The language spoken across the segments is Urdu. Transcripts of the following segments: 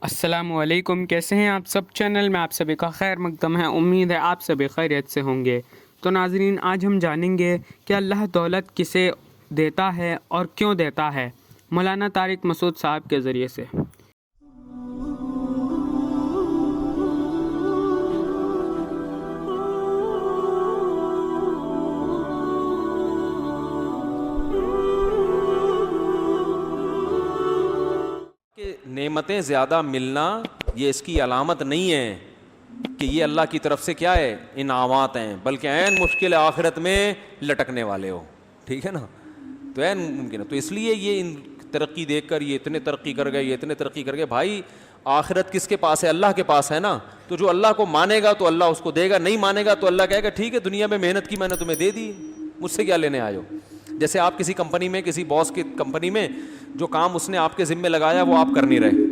السلام علیکم، کیسے ہیں آپ سب؟ چینل میں آپ سبھی کا خیر مقدم ہے، امید ہے آپ سبھی خیریت سے ہوں گے۔ تو ناظرین، آج ہم جانیں گے کہ اللہ دولت کسے دیتا ہے اور کیوں دیتا ہے، مولانا طارق مسعود صاحب کے ذریعے سے۔ کہ نعمتیں زیادہ ملنا یہ اس کی علامت نہیں ہے کہ یہ اللہ کی طرف سے کیا ہے، انعامات ہیں، بلکہ عین مشکل آخرت میں لٹکنے والے ہو، ٹھیک ہے نا، تو عین ممکن ہے۔ تو اس لیے یہ ان ترقی دیکھ کر یہ اتنے ترقی کر گئے، یہ اتنے ترقی کر گئے، بھائی آخرت کس کے پاس ہے؟ اللہ کے پاس ہے نا۔ تو جو اللہ کو مانے گا تو اللہ اس کو دے گا، نہیں مانے گا تو اللہ کہے گا ٹھیک ہے، دنیا میں محنت کی میں نے تمہیں دے دی، مجھ سے کیا لینے آئے ہو۔ جیسے آپ کسی کمپنی میں، کسی باس کی کمپنی میں جو کام اس نے آپ کے ذمے لگایا وہ آپ کر نہیں رہے،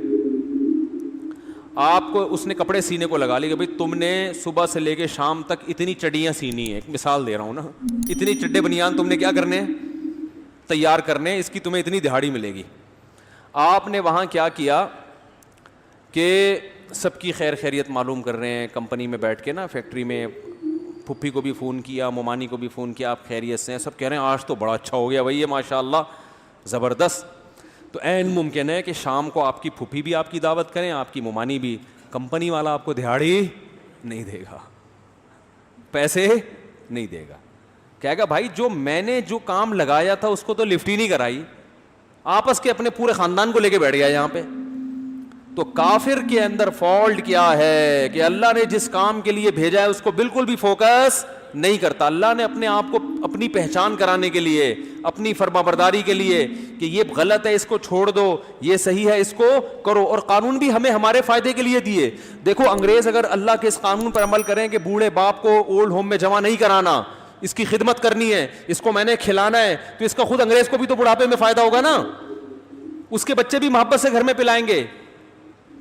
آپ کو اس نے کپڑے سینے کو لگا لی کہ بھائی تم نے صبح سے لے کے شام تک اتنی چڈیاں سینی ہیں، ایک مثال دے رہا ہوں نا، اتنی چڈے بنیان تم نے کیا کرنے ہیں، تیار کرنے، اس کی تمہیں اتنی دہاڑی ملے گی۔ آپ نے وہاں کیا کیا کہ سب کی خیر خیریت معلوم کر رہے ہیں کمپنی میں بیٹھ کے نا، فیکٹری میں، پھپھی کو بھی فون کیا، ممانی کو بھی فون کیا، آپ خیریت سے ہیں؟ سب کہہ رہے ہیں آج تو بڑا اچھا ہو گیا بھائی یہ ماشاء اللہ زبردست۔ تو عین ممکن ہے کہ شام کو آپ کی پھپھی بھی آپ کی دعوت کریں، آپ کی ممانی بھی، کمپنی والا آپ کو دہاڑی نہیں دے گا، پیسے نہیں دے گا، کہے گا بھائی جو میں نے جو کام لگایا تھا اس کو تو لفٹ ہی نہیں کرائی، آپس کے اپنے پورے خاندان کو لے کے بیٹھ گیا یہاں پہ۔ تو کافر کے اندر فالٹ کیا ہے کہ اللہ نے جس کام کے لیے بھیجا ہے اس کو بالکل بھی فوکس نہیں کرتا۔ اللہ نے اپنے آپ کو اپنی پہچان کرانے کے لیے، اپنی فرمانبرداری کے لیے کہ یہ غلط ہے اس کو چھوڑ دو، یہ صحیح ہے اس کو کرو، اور قانون بھی ہمیں ہمارے فائدے کے لیے دیے۔ دیکھو انگریز اگر اللہ کے اس قانون پر عمل کریں کہ بوڑھے باپ کو اولڈ ہوم میں جمع نہیں کرانا، اس کی خدمت کرنی ہے، اس کو میں نے کھلانا ہے، تو اس کا خود انگریز کو بھی تو بڑھاپے میں فائدہ ہوگا نا، اس کے بچے بھی محبت سے گھر میں پلائیں گے۔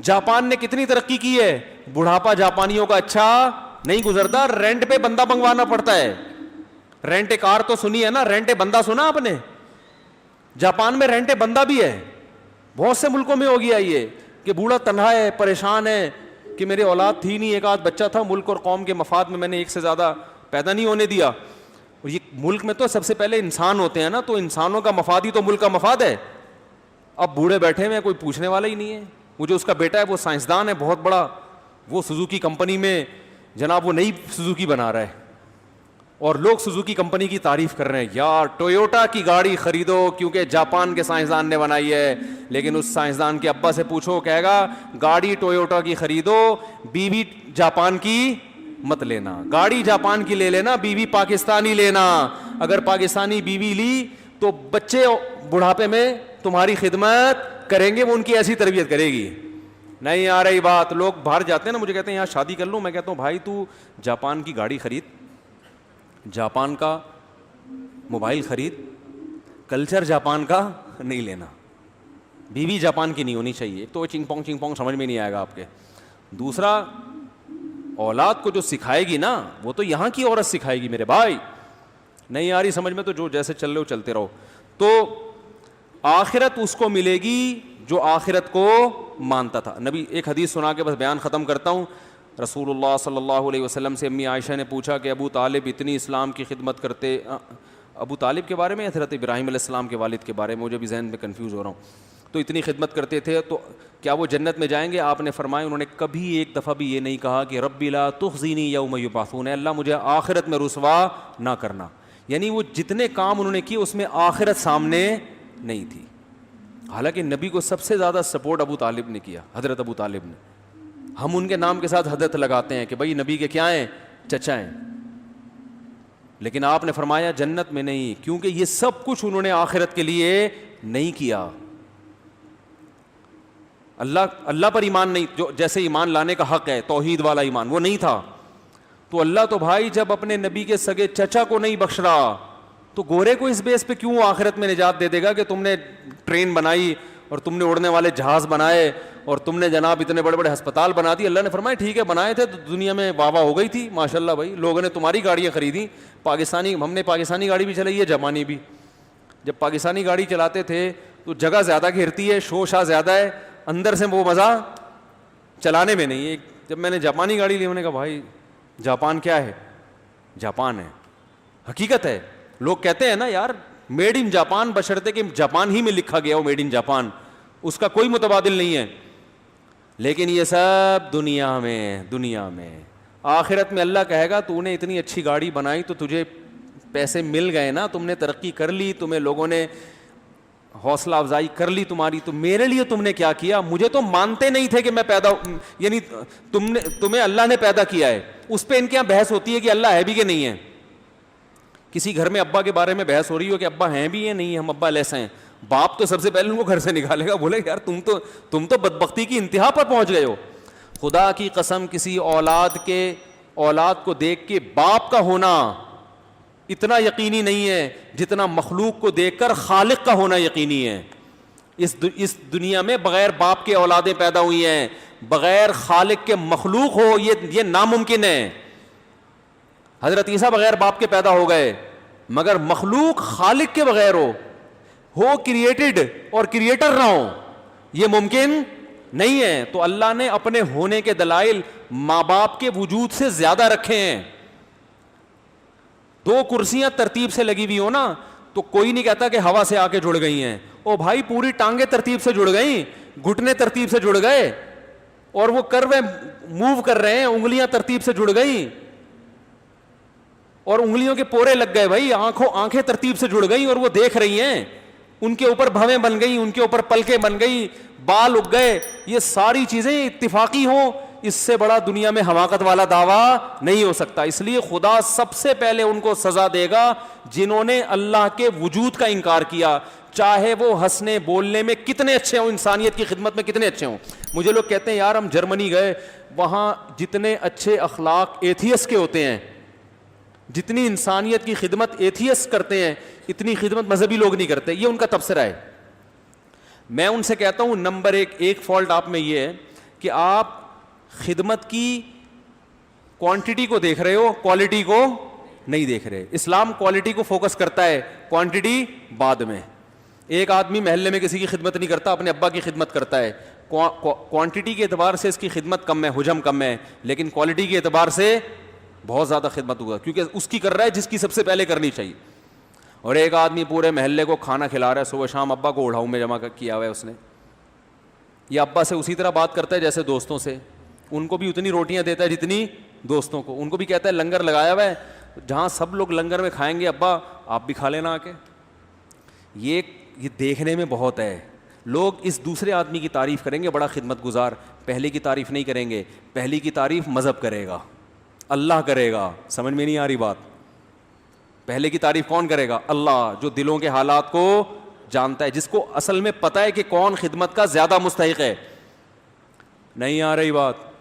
جاپان نے کتنی ترقی کی ہے، بڑھاپا جاپانیوں کا اچھا نہیں گزرتا، رینٹ پہ بندہ منگوانا پڑتا ہے۔ رینٹ کار تو سنی ہے نا، رینٹ بندہ سنا آپ نے؟ جاپان میں رینٹ بندہ بھی ہے، بہت سے ملکوں میں ہو گیا یہ کہ بوڑھا تنہا ہے، پریشان ہے کہ میرے اولاد تھی نہیں، ایک آدھ بچہ تھا، ملک اور قوم کے مفاد میں نے ایک سے زیادہ پیدا نہیں ہونے دیا۔ یہ ملک میں تو سب سے پہلے انسان ہوتے ہیں نا، تو انسانوں کا مفاد ہی تو ملک کا مفاد ہے۔ اب بوڑھے بیٹھے ہوئے کوئی پوچھنے والا ہی نہیں ہے۔ وہ جو اس کا بیٹا ہے وہ سائنسدان ہے بہت بڑا، وہ سوزوکی کمپنی میں جناب وہ نئی سوزوکی بنا رہا ہے، اور لوگ سوزوکی کمپنی کی تعریف کر رہے ہیں، یار ٹویوٹا کی گاڑی خریدو کیونکہ جاپان کے سائنسدان نے بنائی ہے۔ لیکن اس سائنسدان کے ابا سے پوچھو، کہے گا گاڑی ٹویوٹا کی خریدو، بیوی جاپان کی مت لینا، گاڑی جاپان کی لے لینا، بیوی پاکستانی لینا۔ اگر پاکستانی بیوی لی تو بچے بڑھاپے میں تمہاری خدمت کریں گے، وہ ان کی ایسی تربیت کرے گی۔ نہیں آ رہی بات، لوگ باہر جاتے ہیں نا، مجھے کہتے ہیں یہاں شادی کر لوں، میں کہتا ہوں بھائی تو جاپان کی گاڑی خرید، جاپان کا موبائل خرید، کلچر جاپان کا نہیں لینا، بیوی جاپان کی نہیں ہونی چاہیے۔ ایک تو چنگ پونگ سمجھ میں نہیں آئے گا آپ کے، دوسرا اولاد کو جو سکھائے گی نا وہ تو یہاں کی عورت سکھائے گی میرے بھائی۔ نہیں آ رہی سمجھ میں تو جو جیسے چل رہے ہو چلتے رہو۔ تو آخرت اس کو ملے گی جو آخرت کو مانتا تھا۔ نبی ایک حدیث سنا کے بس بیان ختم کرتا ہوں۔ رسول اللہ صلی اللہ علیہ وسلم سے امی عائشہ نے پوچھا کہ ابو طالب اتنی اسلام کی خدمت کرتے، ابو طالب کے بارے میں حضرت ابراہیم علیہ السلام کے والد کے بارے میں، مجھے بھی ذہن میں کنفیوز ہو رہا ہوں، تو اتنی خدمت کرتے تھے تو کیا وہ جنت میں جائیں گے؟ آپ نے فرمایا انہوں نے کبھی ایک دفعہ بھی یہ نہیں کہا کہ رب لا تخزینی یوم یبعثون، اللہ مجھے آخرت میں رسوا نہ کرنا۔ یعنی وہ جتنے کام انہوں نے کیے اس میں آخرت سامنے نہیں تھی۔ حالانکہ نبی کو سب سے زیادہ سپورٹ ابو طالب نے کیا، حضرت ابو طالب نے۔ ہم ان کے نام کے ساتھ حضرت لگاتے ہیں کہ بھائی نبی کے کیا ہیں، چچا ہیں، لیکن آپ نے فرمایا جنت میں نہیں، کیونکہ یہ سب کچھ انہوں نے آخرت کے لیے نہیں کیا۔ اللہ پر ایمان نہیں، جو جیسے ایمان لانے کا حق ہے توحید والا ایمان، وہ نہیں تھا۔ تو اللہ تو بھائی جب اپنے نبی کے سگے چچا کو نہیں بخش رہا تو گورے کو اس بیس پہ کیوں آخرت میں نجات دے دے گا کہ تم نے ٹرین بنائی اور تم نے اڑنے والے جہاز بنائے اور تم نے جناب اتنے بڑے بڑے ہسپتال بنا دی۔ اللہ نے فرمایا ٹھیک ہے بنائے تھے تو دنیا میں واہ واہ ہو گئی تھی، ماشاءاللہ بھائی لوگوں نے تمہاری گاڑیاں خریدی، پاکستانی، ہم نے پاکستانی گاڑی بھی چلائی ہے، جاپانی بھی۔ جب پاکستانی گاڑی چلاتے تھے تو جگہ زیادہ گھیرتی ہے، شو شاہ زیادہ ہے، اندر سے وہ مزہ چلانے میں نہیں. جب میں نے جاپانی گاڑی لی, میں نے کہا بھائی جاپان کیا ہے, جاپان ہے, حقیقت ہے. لوگ کہتے ہیں نا یار میڈ ان جاپان, بشرطے کہ جاپان ہی میں لکھا گیا ہو میڈ ان جاپان, اس کا کوئی متبادل نہیں ہے. لیکن یہ سب دنیا میں آخرت میں اللہ کہے گا تو نے اتنی اچھی گاڑی بنائی تو تجھے پیسے مل گئے نا, تم نے ترقی کر لی, تمہیں لوگوں نے حوصلہ افزائی کر لی تمہاری, تو میرے لیے تم نے کیا کیا؟ مجھے تو مانتے نہیں تھے کہ میں پیدا, یعنی تمہیں اللہ نے پیدا کیا ہے. اس پہ ان کے یہاں بحث ہوتی ہے کہ اللہ ہے بھی کہ نہیں ہے. کسی گھر میں ابا کے بارے میں بحث ہو رہی ہو کہ ابا ہیں بھی یا نہیں, ہم ابا لیسے ہیں, باپ تو سب سے پہلے ان کو گھر سے نکالے گا, بولے یار تم تو بدبختی کی انتہا پر پہنچ گئے ہو. خدا کی قسم کسی اولاد کو دیکھ کے باپ کا ہونا اتنا یقینی نہیں ہے جتنا مخلوق کو دیکھ کر خالق کا ہونا یقینی ہے. اس دنیا میں بغیر باپ کے اولادیں پیدا ہوئی ہیں, بغیر خالق کے مخلوق ہو یہ ناممکن ہے. حضرت عیسیٰ بغیر باپ کے پیدا ہو گئے, مگر مخلوق خالق کے بغیر ہو کریٹڈ اور کریٹر نہ ہو, یہ ممکن نہیں ہے. تو اللہ نے اپنے ہونے کے دلائل ماں باپ کے وجود سے زیادہ رکھے ہیں. 2 کرسیاں ترتیب سے لگی ہوئی ہو نا, تو کوئی نہیں کہتا کہ ہوا سے آ کے جڑ گئی ہیں. او بھائی پوری ٹانگیں ترتیب سے جڑ گئیں, گھٹنے ترتیب سے جڑ گئے, اور وہ کروے موو کر رہے ہیں, انگلیاں ترتیب سے جڑ گئیں, اور انگلیوں کے پورے لگ گئے بھائی, آنکھیں ترتیب سے جڑ گئیں اور وہ دیکھ رہی ہیں, ان کے اوپر بھویں بن گئیں, ان کے اوپر پلکیں بن گئی, بال اگ گئے. یہ ساری چیزیں اتفاقی ہوں, اس سے بڑا دنیا میں حماقت والا دعویٰ نہیں ہو سکتا. اس لیے خدا سب سے پہلے ان کو سزا دے گا جنہوں نے اللہ کے وجود کا انکار کیا, چاہے وہ ہنسنے بولنے میں کتنے اچھے ہوں, انسانیت کی خدمت میں کتنے اچھے ہوں. مجھے لوگ کہتے ہیں یار ہم جرمنی گئے, وہاں جتنے اچھے اخلاق ایتھیس کے ہوتے ہیں, جتنی انسانیت کی خدمت ایتھیس کرتے ہیں, اتنی خدمت مذہبی لوگ نہیں کرتے. یہ ان کا تبصرہ ہے. میں ان سے کہتا ہوں نمبر ایک فالٹ آپ میں یہ ہے کہ آپ خدمت کی کوانٹٹی کو دیکھ رہے ہو, کوالٹی کو نہیں دیکھ رہے. اسلام کوالٹی کو فوکس کرتا ہے, کوانٹٹی بعد میں. ایک آدمی محلے میں کسی کی خدمت نہیں کرتا, اپنے ابا کی خدمت کرتا ہے. کوانٹٹی کے اعتبار سے اس کی خدمت کم ہے, حجم کم ہے, لیکن کوالٹی کے اعتبار سے بہت زیادہ خدمت ہوگا, کیونکہ اس کی کر رہا ہے جس کی سب سے پہلے کرنی چاہیے. اور ایک آدمی پورے محلے کو کھانا کھلا رہا ہے, صبح شام ابا کو اڑاؤں میں جمع کیا ہوا ہے اس نے. یہ ابا سے اسی طرح بات کرتا ہے جیسے دوستوں سے, ان کو بھی اتنی روٹیاں دیتا ہے جتنی دوستوں کو. ان کو بھی کہتا ہے لنگر لگایا ہوا ہے, جہاں سب لوگ لنگر میں کھائیں گے ابا آپ بھی کھا لینا آ کے. یہ دیکھنے میں بہت ہے. لوگ اس دوسرے آدمی کی تعریف کریں گے بڑا خدمت گزار, پہلے کی تعریف نہیں کریں گے. پہلی کی تعریف مذہب کرے گا, اللہ کرے گا. سمجھ میں نہیں آ رہی بات؟ پہلے کی تعریف کون کرے گا؟ اللہ, جو دلوں کے حالات کو جانتا ہے, جس کو اصل میں پتہ ہے کہ کون خدمت کا زیادہ مستحق ہے. نہیں آ رہی بات؟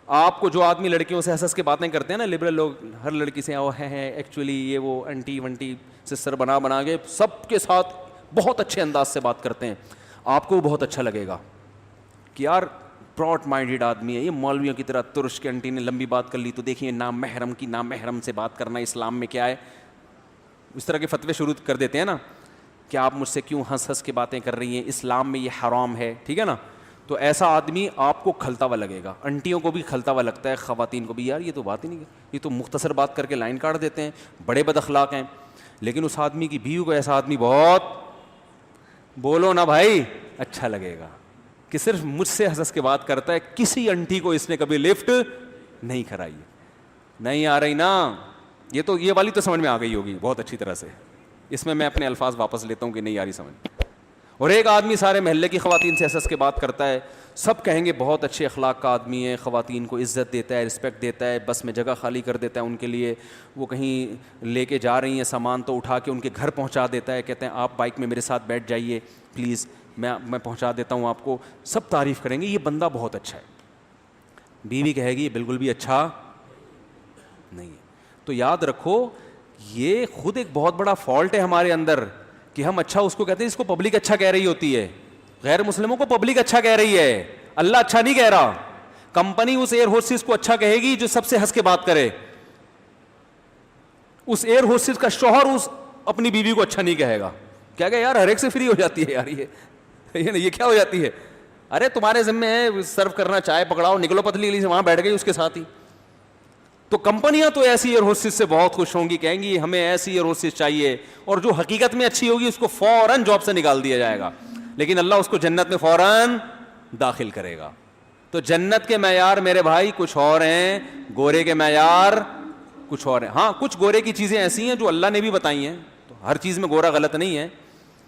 آپ کو جو آدمی لڑکیوں سے ہنس کے باتیں کرتے ہیں نا, لبرل لوگ, ہر لڑکی سے وہ ہے ایکچولی یہ وہ انٹی ونٹی سسٹر بنا کے سب کے ساتھ بہت اچھے انداز سے بات کرتے ہیں, آپ کو بہت اچھا لگے گا کہ یار پراؤڈ مائنڈیڈ آدمی ہے یہ, مولویوں کی طرح ترش کے انٹی نے لمبی بات کر لی تو دیکھیے نام محرم سے بات کرنا اسلام میں کیا ہے. اس طرح کے فتوے شروع کر دیتے ہیں نا کہ آپ مجھ سے کیوں ہنس کے باتیں کر رہی ہیں, اسلام میں یہ حرام ہے, ٹھیک ہے نا. تو ایسا آدمی آپ کو کھلتا ہوا لگے گا, انٹیوں کو بھی کھلتا ہوا لگتا ہے, خواتین کو بھی, یار یہ تو بات ہی نہیں, یہ تو مختصر بات کر کے لائن کاٹ دیتے ہیں, بڑے بد اخلاق ہیں. لیکن اس آدمی کی بیوی کو ایسا آدمی بہت, بولو نا بھائی, اچھا لگے گا کہ صرف مجھ سے ہنس کے بات کرتا ہے, کسی انٹی کو اس نے کبھی لفٹ نہیں کرائی. نہیں آ رہی نا یہ والی تو سمجھ میں آ گئی ہوگی بہت اچھی طرح سے. اس میں اپنے الفاظ واپس لیتا ہوں کہ نہیں آ رہی سمجھ. اور ایک آدمی سارے محلے کی خواتین سے ہنس کے بات کرتا ہے, سب کہیں گے بہت اچھے اخلاق کا آدمی ہے, خواتین کو عزت دیتا ہے, رسپیکٹ دیتا ہے, بس میں جگہ خالی کر دیتا ہے ان کے لیے, وہ کہیں لے کے جا رہی ہیں سامان تو اٹھا کے ان کے گھر پہنچا دیتا ہے, کہتے ہیں آپ بائک میں میرے ساتھ بیٹھ جائیے پلیز, میں پہنچا دیتا ہوں آپ کو. سب تعریف کریں گے یہ بندہ بہت اچھا ہے. بیوی کہے گی یہ بالکل بھی اچھا نہیں ہے. تو یاد رکھو یہ خود ایک بہت بڑا فالٹ ہے ہمارے اندر کہ ہم اچھا اس کو کہتے ہیں, اس کو پبلک اچھا کہہ رہی ہوتی ہے, غیر مسلموں کو پبلک اچھا کہہ رہی ہے, اللہ اچھا نہیں کہہ رہا. کمپنی اس ایئر ہوسٹس کو اچھا کہے گی جو سب سے ہنس کے بات کرے, اس ایئر ہوسٹس کا شوہر اس اپنی بیوی کو اچھا نہیں کہے گا. کیا کہ یار ہر ایک سے فری ہو جاتی ہے یار, یہ کیا ہو جاتی ہے, ارے تمہارے ذمہ ہے سرو کرنا، چائے پکڑاؤ، نکلو پتلی گلی سے، وہاں بیٹھ گئی اس کے ساتھ ہی. تو کمپنیاں تو ایسی ایئر ہوسٹس سے بہت خوش ہوں گی، کہیں گی ہمیں ایسی ایئر ہوسٹس چاہیے، اور جو حقیقت میں اچھی ہوگی اس کو فوراً جاب سے نکال دیا جائے گا، لیکن اللہ اس کو جنت میں فوراً داخل کرے گا. تو جنت کے معیار میرے بھائی کچھ اور ہیں، گورے کے معیار کچھ اور ہیں. ہاں کچھ گورے کی چیزیں ایسی ہیں جو اللہ نے بھی بتائی ہیں، تو ہر چیز میں گورا غلط نہیں ہے.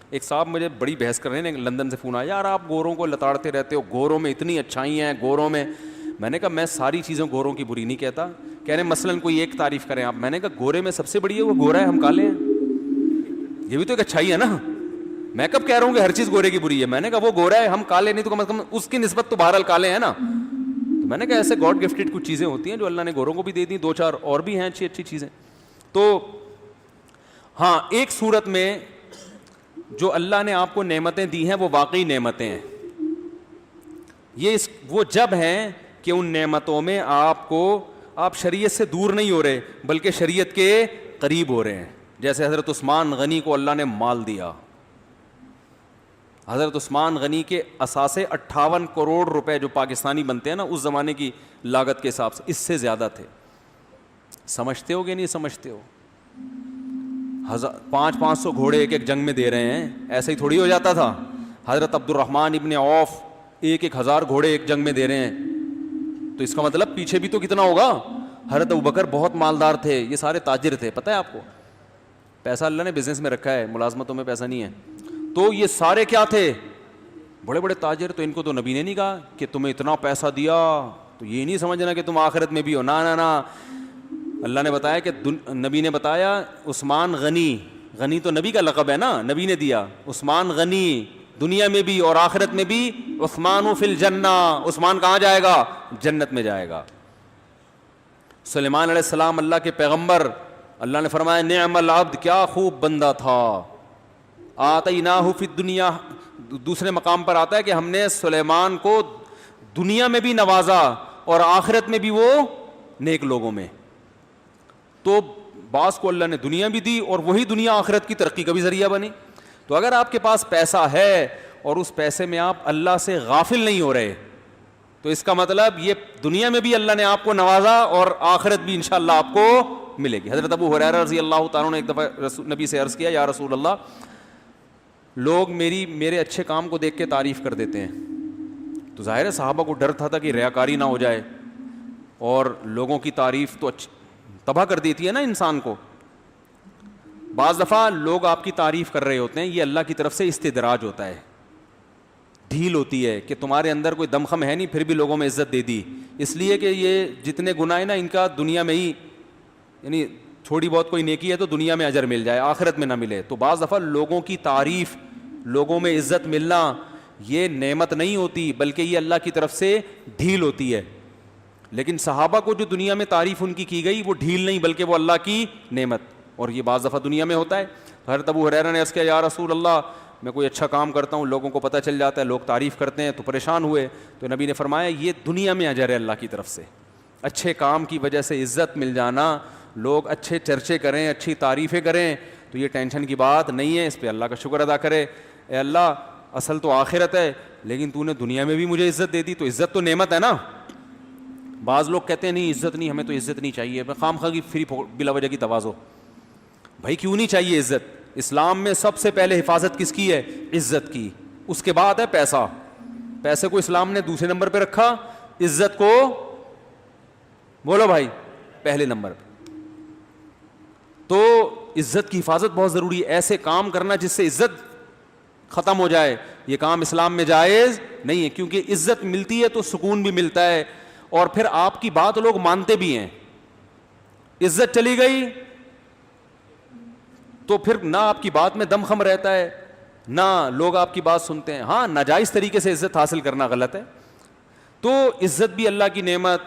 ایک صاحب مجھے بڑی بحث کر رہے ہیں، لندن سے فون آیا، یار آپ گوروں کو لتاڑتے رہتے ہو، گوروں میں اتنی اچھائی ہیں گوروں میں. میں نے کہا میں ساری چیزیں گوروں کی بری نہیں کہتا. کہہ رہے مثلاً کوئی ایک تعریف کریں آپ. میں نے کہا گورے میں سب سے بڑی ہے وہ گورا ہے، ہم کالے ہیں، یہ بھی تو ایک اچھائی ہے نا. میں کب کہہ رہا ہوں کہ ہر چیز گورے کی بری ہے؟ میں نے کہا وہ گورا ہے، ہم کالے نہیں، تو کم از کم اس کی نسبت تو بہرحال کالے ہیں نا. تو میں نے کہا ایسے گاڈ گفٹڈ کچھ چیزیں ہوتی ہیں جو اللہ نے گوروں کو بھی دے دی، 2-4 اور بھی ہیں اچھی اچھی چیزیں. تو ہاں ایک صورت میں جو اللہ نے آپ کو نعمتیں دی ہیں وہ واقعی نعمتیں ہیں. یہ وہ جب ہیں کہ ان نعمتوں میں آپ شریعت سے دور نہیں ہو رہے بلکہ شریعت کے قریب ہو رہے ہیں. جیسے حضرت عثمان غنی کو اللہ نے مال دیا. حضرت عثمان غنی کے اثاثے 58 کروڑ روپے جو پاکستانی بنتے ہیں نا اس زمانے کی لاگت کے حساب سے اس سے زیادہ تھے. سمجھتے ہو کہ نہیں سمجھتے ہو؟ 500 گھوڑے ایک جنگ میں دے رہے ہیں، ایسا ہی تھوڑی ہو جاتا تھا. حضرت عبد الرحمن ابن عوف 1000 گھوڑے ایک جنگ میں دے رہے ہیں، تو اس کا مطلب پیچھے بھی تو کتنا ہوگا. حضرت ابوبکر بہت مالدار تھے، یہ سارے تاجر تھے. پتہ ہے آپ کو پیسہ اللہ نے بزنس میں رکھا ہے، ملازمتوں میں پیسہ نہیں ہے. تو یہ سارے کیا تھے؟ بڑے بڑے تاجر. تو ان کو تو نبی نے نہیں کہا کہ تمہیں اتنا پیسہ دیا تو یہ نہیں سمجھنا کہ تم آخرت میں بھی ہو. نا اللہ نے بتایا کہ نبی نے بتایا عثمان غنی تو نبی کا لقب ہے نا، نبی نے دیا. عثمان غنی دنیا میں بھی اور آخرت میں بھی. عثمان فی الجنہ، عثمان کہاں جائے گا؟ جنت میں جائے گا. سلیمان علیہ السلام اللہ کے پیغمبر، اللہ نے فرمایا نعم العبد، کیا خوب بندہ تھا. آتیناہ فی الدنیا، دوسرے مقام پر آتا ہے کہ ہم نے سلیمان کو دنیا میں بھی نوازا اور آخرت میں بھی وہ نیک لوگوں میں. تو بعض کو اللہ نے دنیا بھی دی اور وہی دنیا آخرت کی ترقی کا بھی ذریعہ بنی. تو اگر آپ کے پاس پیسہ ہے اور اس پیسے میں آپ اللہ سے غافل نہیں ہو رہے تو اس کا مطلب یہ دنیا میں بھی اللہ نے آپ کو نوازا اور آخرت بھی انشاءاللہ آپ کو ملے گی. حضرت ابو ہریرہ رضی اللہ تعالیٰ نے ایک دفعہ نبی سے عرض کیا، یا رسول اللہ، لوگ میرے اچھے کام کو دیکھ کے تعریف کر دیتے ہیں. تو ظاہر ہے صحابہ کو ڈر تھا کہ ریاکاری نہ ہو جائے، اور لوگوں کی تعریف تو تباہ کر دیتی ہے نا انسان کو. بعض دفعہ لوگ آپ کی تعریف کر رہے ہوتے ہیں، یہ اللہ کی طرف سے استدراج ہوتا ہے، ڈھیل ہوتی ہے کہ تمہارے اندر کوئی دمخم ہے نہیں پھر بھی لوگوں میں عزت دے دی. اس لیے کہ یہ جتنے گناہ ہیں نا ان کا دنیا میں ہی، یعنی تھوڑی بہت کوئی نیکی ہے تو دنیا میں اجر مل جائے، آخرت میں نہ ملے. تو بعض دفعہ لوگوں کی تعریف، لوگوں میں عزت ملنا یہ نعمت نہیں ہوتی بلکہ یہ اللہ کی طرف سے ڈھیل ہوتی ہے. لیکن صحابہ کو جو دنیا میں تعریف ان کی گئی وہ ڈھیل نہیں بلکہ وہ اللہ کی نعمت، اور یہ بعض دفعہ دنیا میں ہوتا ہے. حضرت ابو ہریرہ نے عرض کیا، یا رسول اللہ، میں کوئی اچھا کام کرتا ہوں، لوگوں کو پتہ چل جاتا ہے، لوگ تعریف کرتے ہیں تو پریشان ہوئے. تو نبی نے فرمایا یہ دنیا میں اجر ہے اللہ کی طرف سے. اچھے کام کی وجہ سے عزت مل جانا، لوگ اچھے چرچے کریں، اچھی تعریفیں کریں تو یہ ٹینشن کی بات نہیں ہے. اس پہ اللہ کا شکر ادا کرے، اے اللہ اصل تو آخرت ہے لیکن تو نے دنیا میں بھی مجھے عزت دے دی، تو عزت تو نعمت ہے نا. بعض لوگ کہتے ہیں نہیں عزت نہیں، ہمیں تو عزت نہیں چاہیے، خام خواہ کی فری بلا وجہ کی توازو. بھائی کیوں نہیں چاہیے عزت؟ اسلام میں سب سے پہلے حفاظت کس کی ہے؟ عزت کی. اس کے بعد ہے پیسہ. پیسے کو اسلام نے دوسرے نمبر پہ رکھا، عزت کو بولو بھائی پہلے نمبر پہ. تو عزت کی حفاظت بہت ضروری ہے. ایسے کام کرنا جس سے عزت ختم ہو جائے یہ کام اسلام میں جائز نہیں ہے، کیونکہ عزت ملتی ہے تو سکون بھی ملتا ہے اور پھر آپ کی بات لوگ مانتے بھی ہیں. عزت چلی گئی تو پھر نہ آپ کی بات میں دم خم رہتا ہے نہ لوگ آپ کی بات سنتے ہیں. ہاں ناجائز طریقے سے عزت حاصل کرنا غلط ہے. تو عزت بھی اللہ کی نعمت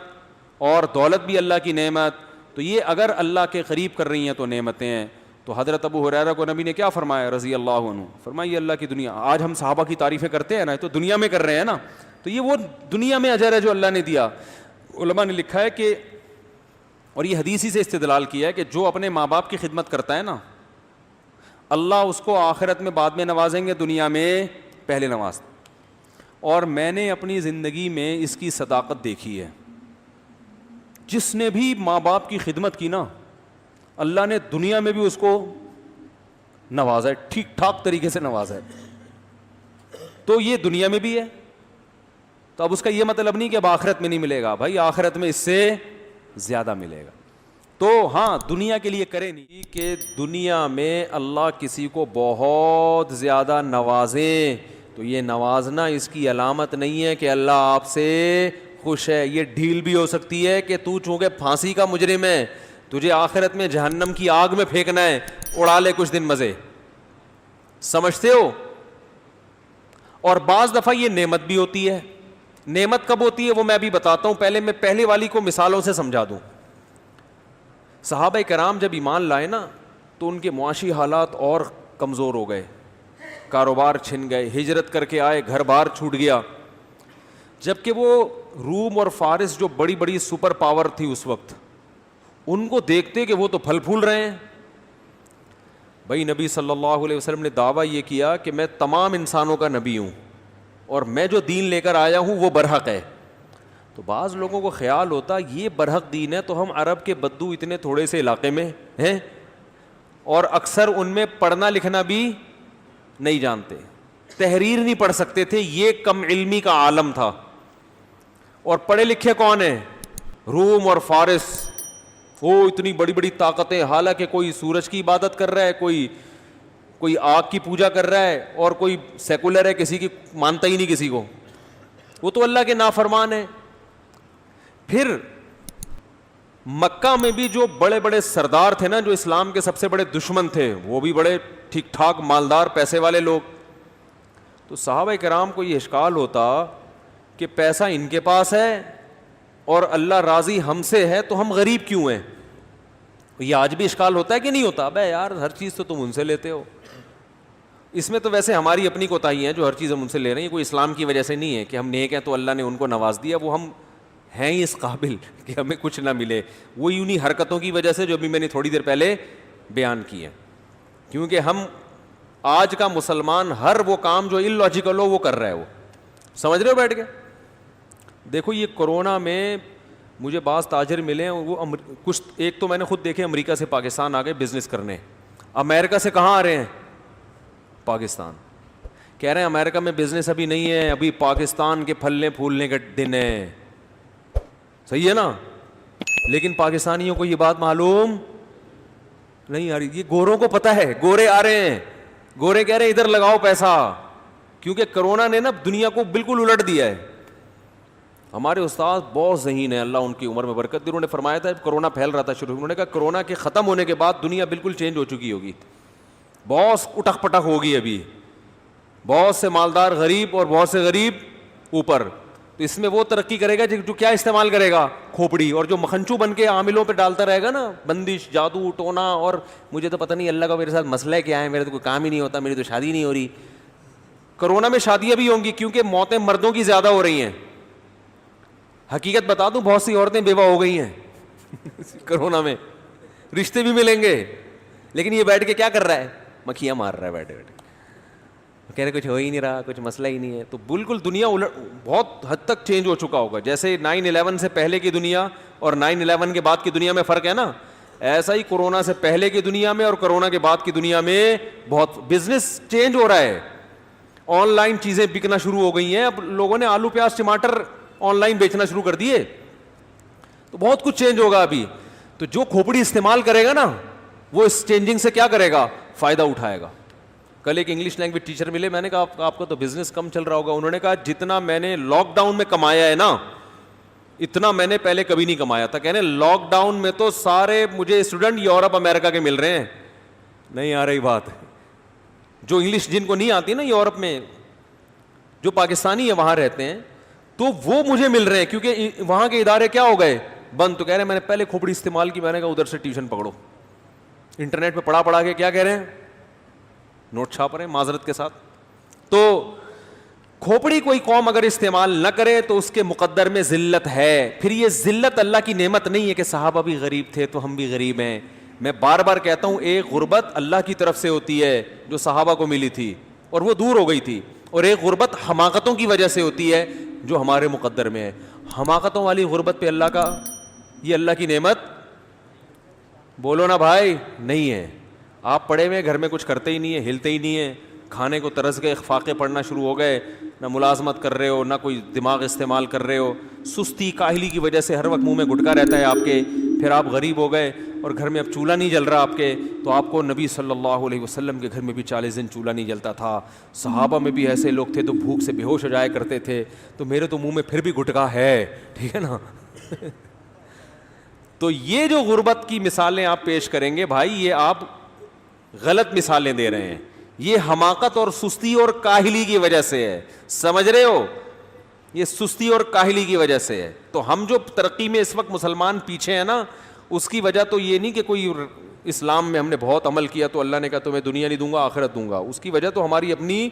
اور دولت بھی اللہ کی نعمت. تو یہ اگر اللہ کے قریب کر رہی ہیں تو نعمتیں ہیں. تو حضرت ابو ہریرہ کو نبی نے کیا فرمایا رضی اللہ عنہ؟ فرمایا یہ اللہ کی دنیا. آج ہم صحابہ کی تعریفیں کرتے ہیں نا تو دنیا میں کر رہے ہیں نا، تو یہ وہ دنیا میں اجر ہے جو اللہ نے دیا. علماء نے لکھا ہے کہ، اور یہ حدیثی سے استدلال کیا ہے کہ جو اپنے ماں باپ کی خدمت کرتا ہے نا اللہ اس کو آخرت میں بعد میں نوازیں گے، دنیا میں پہلے نواز. اور میں نے اپنی زندگی میں اس کی صداقت دیکھی ہے. جس نے بھی ماں باپ کی خدمت کی نا, اللہ نے دنیا میں بھی اس کو نوازا ہے, ٹھیک ٹھاک طریقے سے نوازا ہے. تو یہ دنیا میں بھی ہے. تو اب اس کا یہ مطلب نہیں کہ اب آخرت میں نہیں ملے گا, بھائی آخرت میں اس سے زیادہ ملے گا. تو ہاں, دنیا کے لیے کرے نہیں کہ دنیا میں اللہ کسی کو بہت زیادہ نوازے تو یہ نوازنا اس کی علامت نہیں ہے کہ اللہ آپ سے خوش ہے. یہ ڈھیل بھی ہو سکتی ہے کہ تو چونکہ پھانسی کا مجرم ہے, تجھے آخرت میں جہنم کی آگ میں پھینکنا ہے, اڑا لے کچھ دن مزے. سمجھتے ہو؟ اور بعض دفعہ یہ نعمت بھی ہوتی ہے. نعمت کب ہوتی ہے وہ میں بھی بتاتا ہوں. پہلے میں پہلے والی کو مثالوں سے سمجھا دوں. صحابہ کرام جب ایمان لائے نا تو ان کے معاشی حالات اور کمزور ہو گئے, کاروبار چھن گئے, ہجرت کر کے آئے, گھر بار چھوٹ گیا. جبکہ وہ روم اور فارس جو بڑی بڑی سپر پاور تھی اس وقت, ان کو دیکھتے کہ وہ تو پھل پھول رہے ہیں. بھائی نبی صلی اللہ علیہ وسلم نے دعویٰ یہ کیا کہ میں تمام انسانوں کا نبی ہوں اور میں جو دین لے کر آیا ہوں وہ برحق ہے. تو بعض لوگوں کو خیال ہوتا یہ برحق دین ہے تو ہم عرب کے بدو اتنے تھوڑے سے علاقے میں ہیں اور اکثر ان میں پڑھنا لکھنا بھی نہیں جانتے, تحریر نہیں پڑھ سکتے تھے, یہ کم علمی کا عالم تھا. اور پڑھے لکھے کون ہیں؟ روم اور فارس. وہ اتنی بڑی بڑی طاقتیں, حالانکہ کوئی سورج کی عبادت کر رہا ہے, کوئی آگ کی پوجا کر رہا ہے, اور کوئی سیکولر ہے, کسی کی مانتا ہی نہیں کسی کو, وہ تو اللہ کے نافرمان ہے. پھر مکہ میں بھی جو بڑے بڑے سردار تھے نا, جو اسلام کے سب سے بڑے دشمن تھے, وہ بھی بڑے ٹھیک ٹھاک مالدار پیسے والے لوگ. تو صحابہ کرام کو یہ اشکال ہوتا کہ پیسہ ان کے پاس ہے اور اللہ راضی ہم سے ہے تو ہم غریب کیوں ہیں. یہ آج بھی اشکال ہوتا ہے کہ نہیں ہوتا؟ بھائی یار ہر چیز تو تم ان سے لیتے ہو. اس میں تو ویسے ہماری اپنی کوتاہی ہے جو ہر چیز ہم ان سے لے رہے ہیں, کوئی اسلام کی وجہ سے نہیں ہے کہ ہم نیک ہیں تو اللہ نے ان کو نواز دیا, وہ ہم ہیں ہی اس قابل کہ ہمیں کچھ نہ ملے. وہ انہی حرکتوں کی وجہ سے جو بھی میں نے تھوڑی دیر پہلے بیان کی ہے. کیونکہ ہم آج کا مسلمان ہر وہ کام جو ان لاجیکل ہو وہ کر رہا ہے. وہ سمجھ رہے ہو بیٹھ کے؟ دیکھو یہ کورونا میں مجھے بعض تاجر ملے ہیں, وہ کچھ ایک تو میں نے خود دیکھے امریکہ سے پاکستان آ گئے بزنس کرنے. امریکہ سے کہاں آ رہے ہیں؟ پاکستان. کہہ رہے ہیں امریکہ میں بزنس ابھی نہیں ہے, ابھی پاکستان کے پھلنے پھولنے کا دن ہے. صحیح ہے نا؟ لیکن پاکستانیوں کو یہ بات معلوم نہیں آ رہی. یہ گوروں کو پتہ ہے, گورے آ رہے ہیں, گورے کہہ رہے ہیں ادھر لگاؤ پیسہ, کیونکہ کرونا نے نا دنیا کو بالکل الٹ دیا ہے. ہمارے استاد بہت ذہین ہیں, اللہ ان کی عمر میں برکت دے. انہوں نے فرمایا تھا کرونا پھیل رہا تھا شروع, انہوں نے کہا کرونا کے ختم ہونے کے بعد دنیا بالکل چینج ہو چکی ہوگی, بہت اٹک پٹک ہوگی. ابھی بہت سے مالدار غریب اور بہت سے غریب اوپر. تو اس میں وہ ترقی کرے گا جو کیا استعمال کرے گا؟ کھوپڑی. اور جو مکھنچو بن کے عاملوں پہ ڈالتا رہے گا نا بندش, جادو ٹونا, اور مجھے تو پتہ نہیں اللہ کا میرے ساتھ مسئلہ کیا ہے, میرے تو کوئی کام ہی نہیں ہوتا, میری تو شادی نہیں ہو رہی. کرونا میں شادیاں بھی ہوں گی کیونکہ موتیں مردوں کی زیادہ ہو رہی ہیں. حقیقت بتا دوں, بہت سی عورتیں بیوہ ہو گئی ہیں کرونا میں. رشتے بھی ملیں گے, لیکن یہ بیٹھ کے کیا کر رہا ہے؟ مکھیاں مار رہا ہے بیٹھے بیٹھے. کہہ رہے کچھ ہو ہی نہیں رہا, کچھ مسئلہ ہی نہیں ہے. تو بالکل دنیا بہت حد تک چینج ہو چکا ہوگا. جیسے 9/11 سے پہلے کی دنیا اور 9/11 کے بعد کی دنیا میں فرق ہے نا, ایسا ہی کورونا سے پہلے کی دنیا میں اور کورونا کے بعد کی دنیا میں بہت بزنس چینج ہو رہا ہے. آن لائن چیزیں بکنا شروع ہو گئی ہیں. اب لوگوں نے آلو پیاز ٹماٹر آن لائن بیچنا شروع کر دیے, تو بہت کچھ چینج ہوگا ابھی. تو جو کھوپڑی استعمال کرے گا نا وہ اس چینجنگ سے کیا کرے گا؟ فائدہ اٹھائے گا. کل ایک انگلش لینگویج ٹیچر ملے, میں نے کہا آپ کا تو بزنس کم چل رہا ہوگا. انہوں نے کہا جتنا میں نے لاک ڈاؤن میں کمایا ہے نا اتنا میں نے پہلے کبھی نہیں کمایا تھا. کہنے لاک ڈاؤن میں تو سارے مجھے اسٹوڈنٹ یورپ امریکہ کے مل رہے ہیں. نہیں آ رہی بات؟ جو انگلش جن کو نہیں آتی نا یورپ میں, جو پاکستانی ہے وہاں رہتے ہیں, تو وہ مجھے مل رہے ہیں کیونکہ وہاں کے ادارے کیا ہو گئے؟ بند. تو کہہ رہے ہیں میں نے پہلے کھوپڑی استعمال کی, میں نے کہا ادھر سے ٹیوشن پکڑو. انٹرنیٹ پہ پڑھا کے کیا کہہ رہے ہیں؟ نوٹ چھاپ رہے ہیں معذرت کے ساتھ. تو کھوپڑی کوئی قوم اگر استعمال نہ کرے تو اس کے مقدر میں ذلت ہے. پھر یہ ذلت اللہ کی نعمت نہیں ہے کہ صحابہ بھی غریب تھے تو ہم بھی غریب ہیں. میں بار بار کہتا ہوں ایک غربت اللہ کی طرف سے ہوتی ہے جو صحابہ کو ملی تھی اور وہ دور ہو گئی تھی. اور ایک غربت حماقتوں کی وجہ سے ہوتی ہے جو ہمارے مقدر میں ہے. حماقتوں والی غربت پہ اللہ کا, یہ اللہ کی نعمت بولو نا بھائی نہیں ہے. آپ پڑے ہوئے گھر میں کچھ کرتے ہی نہیں ہیں, ہلتے ہی نہیں ہیں, کھانے کو ترس گئے, فاقے پڑنا شروع ہو گئے, نہ ملازمت کر رہے ہو نہ کوئی دماغ استعمال کر رہے ہو, سستی کاہلی کی وجہ سے ہر وقت منہ میں گٹکا رہتا ہے آپ کے, پھر آپ غریب ہو گئے اور گھر میں اب چولہا نہیں جل رہا آپ کے, تو آپ کو نبی صلی اللہ علیہ وسلم کے گھر میں بھی 40 دن چولہا نہیں جلتا تھا, صحابہ میں بھی ایسے لوگ تھے تو بھوک سے بے ہوش ہو جایا کرتے تھے, تو میرے تو منہ میں پھر بھی گٹکا ہے, ٹھیک ہے نا. تو یہ جو غربت کی مثالیں آپ پیش کریں گے بھائی, یہ آپ غلط مثالیں دے رہے ہیں. یہ حماقت اور سستی اور کاہلی کی وجہ سے ہے, سمجھ رہے ہو, یہ سستی اور کاہلی کی وجہ سے ہے. تو ہم جو ترقی میں اس وقت مسلمان پیچھے ہیں نا, اس کی وجہ تو یہ نہیں کہ کوئی اسلام میں ہم نے بہت عمل کیا تو اللہ نے کہا تمہیں دنیا نہیں دوں گا آخرت دوں گا, اس کی وجہ تو ہماری اپنی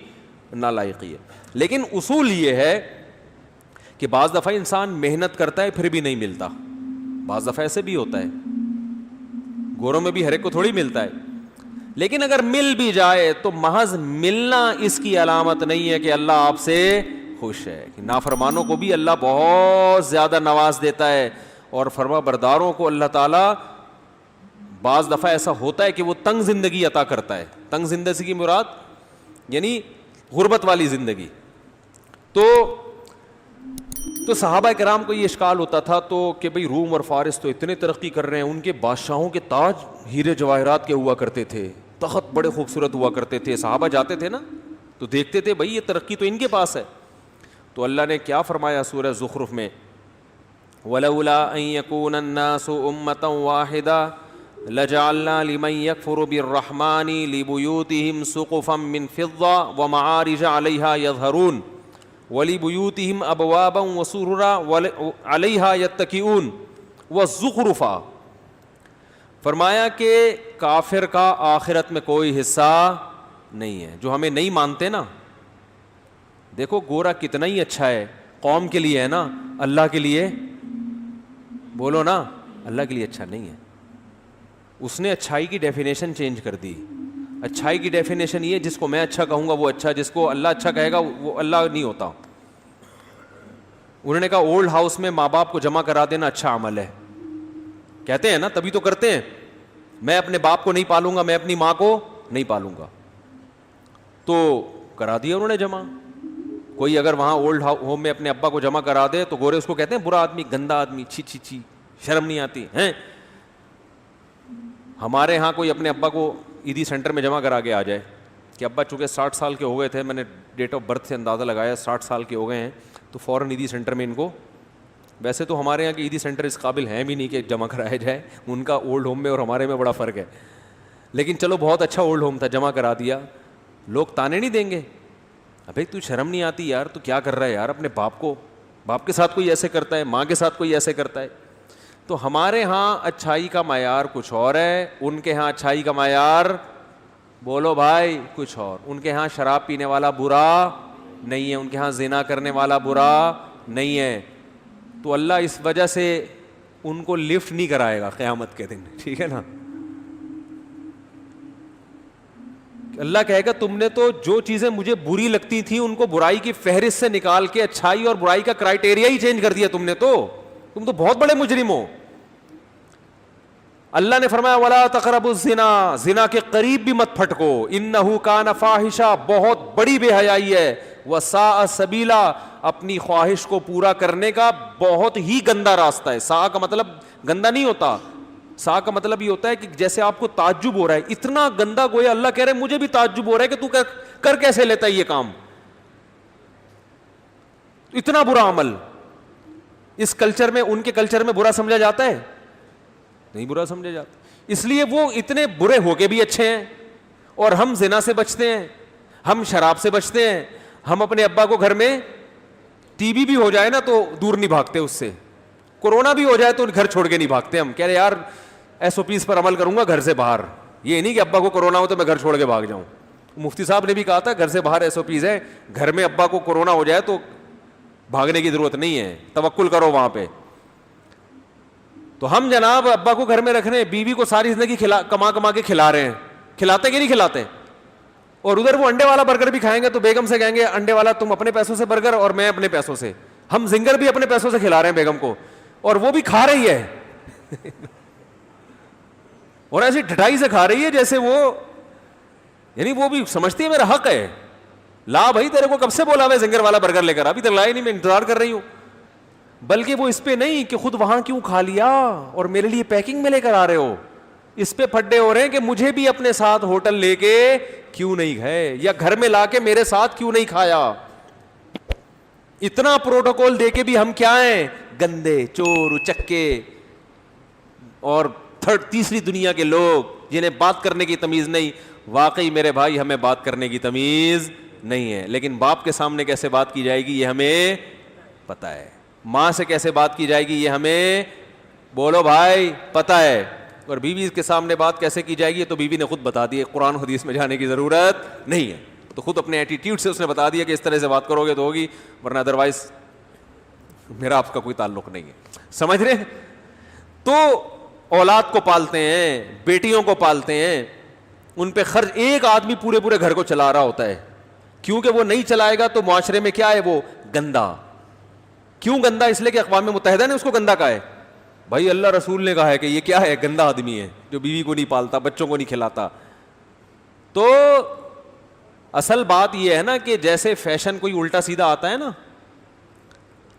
نالائقی ہے. لیکن اصول یہ ہے کہ بعض دفعہ انسان محنت کرتا ہے پھر بھی نہیں ملتا, بعض دفعہ ایسے بھی ہوتا ہے, گوروں میں بھی ہر ایک کو تھوڑی ملتا ہے. لیکن اگر مل بھی جائے تو محض ملنا اس کی علامت نہیں ہے کہ اللہ آپ سے خوش ہے. نافرمانوں کو بھی اللہ بہت زیادہ نواز دیتا ہے, اور فرما برداروں کو اللہ تعالیٰ بعض دفعہ ایسا ہوتا ہے کہ وہ تنگ زندگی عطا کرتا ہے. تنگ زندگی کی مراد یعنی غربت والی زندگی. تو صحابہ کرام کو یہ اشکال ہوتا تھا تو کہ بھئی روم اور فارس تو اتنے ترقی کر رہے ہیں, ان کے بادشاہوں کے تاج ہیرے جواہرات کے ہوا کرتے تھے, تخت بڑے خوبصورت ہوا کرتے تھے. صحابہ جاتے تھے نا تو دیکھتے تھے بھئی یہ ترقی تو ان کے پاس ہے. تو اللہ نے کیا فرمایا سورہ زخرف میں, وَلَوْلَا أَن يَكُونَ النَّاسُ أُمَّةً وَاحِدَةً لَجَعَلْنَا لِمَن يَكْفُرُ بِالرَّحْمَنِ لِبُيُوتِهِمْ سُقُفًا مِّن فِضَّةٍ وَمَعَارِجَ عَلَيْهَا يَظْهَرُونَ وَلِبُيُوتِهِمْ أَبْوَابًا وَسُرُرًا عَلَيْهَا يَتَّكِئُونَ وَالزُّخْرُفًا. فرمایا کہ کافر کا آخرت میں کوئی حصہ نہیں ہے. جو ہمیں نہیں مانتے نا, دیکھو گورا کتنا ہی اچھا ہے, قوم کے لیے ہے نا, اللہ کے لیے بولو نا, اللہ کے لیے اچھا نہیں ہے. اس نے اچھائی کی ڈیفینیشن چینج کر دی. اچھائی کی ڈیفینیشن یہ, جس کو میں اچھا کہوں گا وہ اچھا, جس کو اللہ اچھا کہے گا وہ اللہ نہیں ہوتا. انہوں نے کہا اولڈ ہاؤس میں ماں باپ کو جمع کرا دینا اچھا عمل ہے, کہتے ہیں نا تبھی تو کرتے ہیں. میں اپنے باپ کو نہیں پالوں گا, میں اپنی ماں کو نہیں پالوں گا, تو کرا دیا انہوں نے جمع. کوئی اگر وہاں اولڈ ہوم میں اپنے ابا کو جمع کرا دے تو گورے اس کو کہتے ہیں برا آدمی, گندا آدمی, چھی چھی چھی, شرم نہیں آتی ہیں. ہمارے ہاں کوئی اپنے ابا کو عیدی سینٹر میں جمع کرا کے آ جائے کہ ابا چونکہ 60 سال کے ہو گئے تھے, میں نے ڈیٹ آف برتھ سے اندازہ لگایا 60 سال کے ہو گئے ہیں, تو فوراً عیدی سینٹر میں ان کو, ویسے تو ہمارے یہاں کے عیدی سینٹر اس قابل ہیں بھی نہیں کہ جمع کرایا جائے, ان کا اولڈ ہوم میں اور ہمارے میں بڑا فرق ہے. لیکن چلو بہت اچھا اولڈ ہوم تھا, جمع کرا دیا. لوگ تانے نہیں دیں گے, ابھی تو شرم نہیں آتی یار, تو کیا کر رہا ہے یار, اپنے باپ کے ساتھ کوئی ایسے کرتا ہے, ماں کے ساتھ کوئی ایسے کرتا ہے. تو ہمارے ہاں اچھائی کا معیار کچھ اور ہے, ان کے ہاں اچھائی کا معیار بولو بھائی کچھ اور. ان کے ہاں شراب پینے والا برا نہیں ہے, ان کے ہاں زنا کرنے والا برا نہیں ہے. تو اللہ اس وجہ سے ان کو لفٹ نہیں کرائے گا قیامت کے دن, ٹھیک ہے نا. اللہ کہے گا تم نے تو جو چیزیں مجھے بری لگتی تھیں ان کو برائی کی فہرست سے نکال کے اچھائی اور برائی کا کرائٹیریا ہی چینج کر دیا تم نے, تو تم تو بہت بڑے مجرم ہو. اللہ نے فرمایا ولا تقربوا الزنا, زنا کے قریب بھی مت پھٹکو, انہ کان فاحشہ, بہت بڑی بے حیائی ہے, وساء سبیلا, اپنی خواہش کو پورا کرنے کا بہت ہی گندا راستہ ہے. سا کا مطلب گندا نہیں ہوتا, سا کا مطلب یہ ہوتا ہے کہ جیسے آپ کو تعجب ہو رہا ہے, اتنا گندا گویا اللہ کہہ رہے ہیں مجھے بھی تعجب ہو رہا ہے کہ تو کر کیسے لیتا ہے یہ کام, اتنا برا عمل. اس کلچر میں, ان کے کلچر میں برا سمجھا جاتا ہے نہیں, برا سمجھا جاتا. اس لیے وہ اتنے برے ہو کے بھی اچھے ہیں, اور ہم زنا سے بچتے ہیں, ہم شراب سے بچتے ہیں, ہم اپنے ابا کو گھر میں ٹی بی بھی ہو جائے نا تو دور نہیں بھاگتے اس سے, کورونا بھی ہو جائے تو گھر چھوڑ کے نہیں بھاگتے. ہم کہہ رہے یار ایس او پیز پر عمل کروں گا گھر سے باہر, یہ نہیں کہ ابا کو کورونا ہو تو میں گھر چھوڑ کے بھاگ جاؤں. مفتی صاحب نے بھی کہا تھا گھر سے باہر ایس او پیز ہے, گھر میں ابا کو کورونا ہو جائے تو بھاگنے کی ضرورت نہیں ہے, توکل کرو وہاں پہ. تو ہم جناب ابا کو گھر میں رکھ رہے ہیں, بیوی کو ساری زندگی کما کے کھلا رہے ہیں, کھلاتے کہ نہیں کھلاتے, اور ادھر وہ انڈے والا برگر بھی کھائیں گے تو بیگم سے کہیں گے انڈے والا تم اپنے پیسوں سے برگر اور میں اپنے پیسوں سے. ہم زنگر بھی اپنے پیسوں سے کھلا رہے ہیں بیگم کو اور وہ بھی کھا رہی ہے اور ایسی ڈھٹائی سے کھا رہی ہے جیسے وہ یعنی وہ بھی سمجھتی ہے میرا حق ہے. لا بھائی تیرے کو کب سے بولا میں زنگر والا برگر لے کر, ابھی تک لایا نہیں, میں انتظار کر رہی ہوں. بلکہ وہ اس پہ نہیں کہ خود وہاں کیوں کھا لیا اور میرے لیے پیکنگ میں لے کر آ رہے ہو, اس پہ پھڈے ہو رہے ہیں کہ مجھے بھی اپنے ساتھ ہوٹل لے کے کیوں نہیں گئے یا گھر میں لا کے میرے ساتھ کیوں نہیں کھایا. اتنا پروٹوکول دے کے بھی ہم کیا ہیں, گندے, چور, اچکے اور تیسری دنیا کے لوگ جنہیں بات کرنے کی تمیز نہیں. واقعی میرے بھائی ہمیں بات کرنے کی تمیز نہیں ہے, لیکن باپ کے سامنے کیسے بات کی جائے گی یہ ہمیں پتہ ہے, ماں سے کیسے بات کی جائے گی یہ ہمیں بولو بھائی پتہ ہے, اور بیوی کے سامنے بات کیسے کی جائے گی تو بیوی نے خود بتا دی, قرآن حدیث میں جانے کی ضرورت نہیں ہے, تو خود اپنے ایٹیٹیوڈ سے اس نے بتا دیا کہ اس طرح سے بات کرو گے تو ہوگی, ورنہ ادروائز میرا آپ کا کوئی تعلق نہیں ہے. سمجھ رہے؟ تو اولاد کو پالتے ہیں, بیٹیوں کو پالتے ہیں, ان پہ خرچ ایک آدمی پورے پورے گھر کو چلا رہا ہوتا ہے, کیونکہ وہ نہیں چلائے گا تو معاشرے میں کیا ہے, وہ گندا. کیوں گندا؟ اس لیے کہ اقوام متحدہ نے اس کو گندا کہا ہے. بھائی اللہ رسول نے کہا ہے کہ یہ کیا ہے, گندا آدمی ہے جو بیوی کو نہیں پالتا, بچوں کو نہیں کھلاتا. تو اصل بات یہ ہے نا کہ جیسے فیشن کوئی الٹا سیدھا آتا ہے نا,